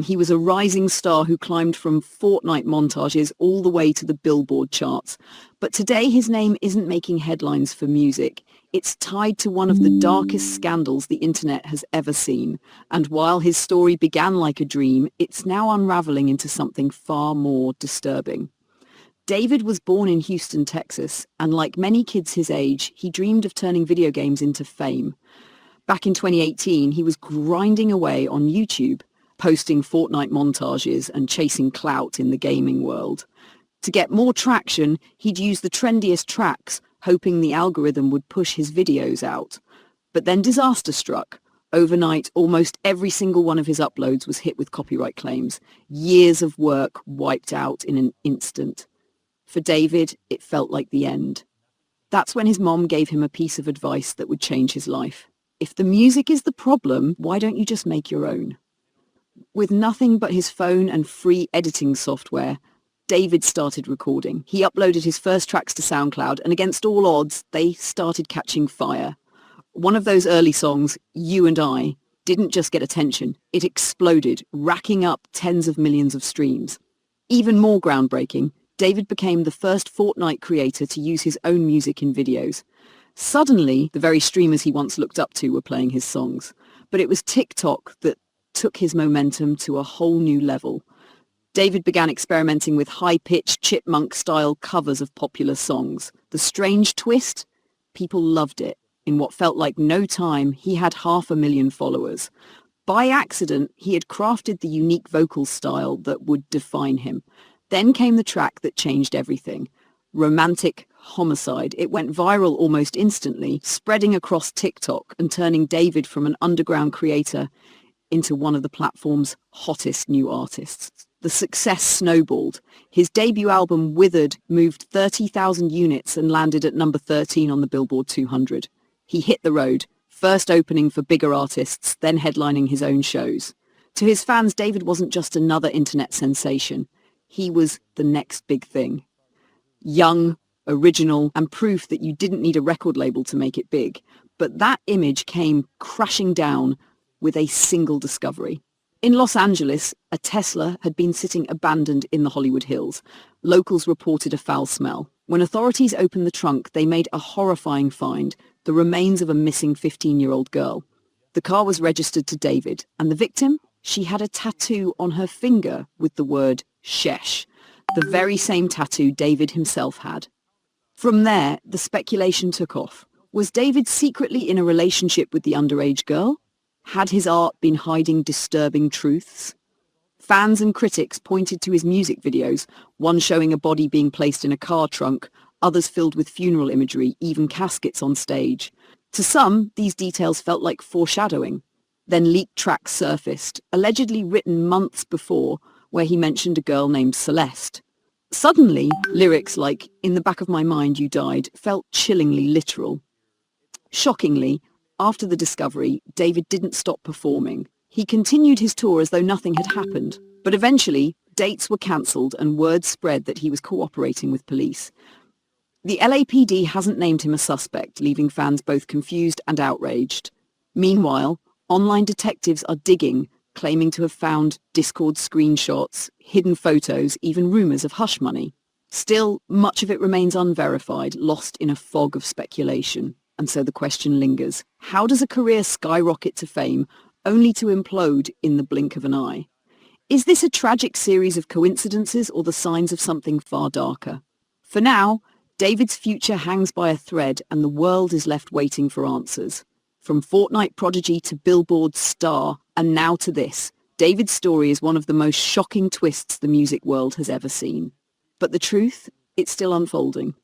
He was a rising star who climbed from Fortnite montages all the way to the Billboard charts. But today his name isn't making headlines for music. It's tied to one of the darkest scandals the internet has ever seen. And while his story began like a dream, it's now unraveling into something far more disturbing. David was born in Houston, Texas, and like many kids his age, he dreamed of turning video games into fame. Back in 2018, he was grinding away on YouTube, posting Fortnite montages and chasing clout in the gaming world. To get more traction, he'd use the trendiest tracks, hoping the algorithm would push his videos out. But then disaster struck. Overnight, almost every single one of his uploads was hit with copyright claims. Years of work wiped out in an instant. For David, it felt like the end. That's when his mom gave him a piece of advice that would change his life. If the music is the problem, why don't you just make your own? With nothing but his phone and free editing software, David started recording. He uploaded his first tracks to SoundCloud, and against all odds, they started catching fire. One of those early songs, You and I, didn't just get attention. It exploded, racking up tens of millions of streams. Even more groundbreaking, David became the first Fortnite creator to use his own music in videos. Suddenly, the very streamers he once looked up to were playing his songs. But it was TikTok that took his momentum to a whole new level. David began experimenting with high-pitched chipmunk-style covers of popular songs. The strange twist? People loved it. In what felt like no time, he had 500,000 followers. By accident, he had crafted the unique vocal style that would define him. Then came the track that changed everything. Romantic Homicide. It went viral almost instantly, spreading across TikTok and turning David from an underground creator into one of the platform's hottest new artists. The success snowballed. His debut album, Withered, moved 30,000 units and landed at number 13 on the Billboard 200. He hit the road, first opening for bigger artists, then headlining his own shows. To his fans, David wasn't just another internet sensation. He was the next big thing. Young, original, and proof that you didn't need a record label to make it big. But that image came crashing down with a single discovery. In Los Angeles, a Tesla had been sitting abandoned in the Hollywood Hills. Locals reported a foul smell. When authorities opened the trunk, they made a horrifying find, the remains of a missing 15-year-old girl. The car was registered to David, and the victim? She had a tattoo on her finger with the word Shesh, the very same tattoo David himself had. From there, the speculation took off. Was David secretly in a relationship with the underage girl? Had his art been hiding disturbing truths? Fans and critics pointed to his music videos, one showing a body being placed in a car trunk, others filled with funeral imagery, even caskets on stage. To some, these details felt like foreshadowing. Then leaked tracks surfaced, allegedly written months before, where he mentioned a girl named Celeste. Suddenly, lyrics like, "In the back of my mind you died," felt chillingly literal. Shockingly, after the discovery, David didn't stop performing. He continued his tour as though nothing had happened. But eventually, dates were cancelled and word spread that he was cooperating with police. The LAPD hasn't named him a suspect, leaving fans both confused and outraged. Meanwhile, online detectives are digging, claiming to have found Discord screenshots, hidden photos, even rumours of hush money. Still, much of it remains unverified, lost in a fog of speculation. And so the question lingers. How does a career skyrocket to fame, only to implode in the blink of an eye? Is this a tragic series of coincidences or the signs of something far darker? For now, David's future hangs by a thread and the world is left waiting for answers. From Fortnite prodigy to Billboard star, and now to this, David's story is one of the most shocking twists the music world has ever seen. But the truth? It's still unfolding.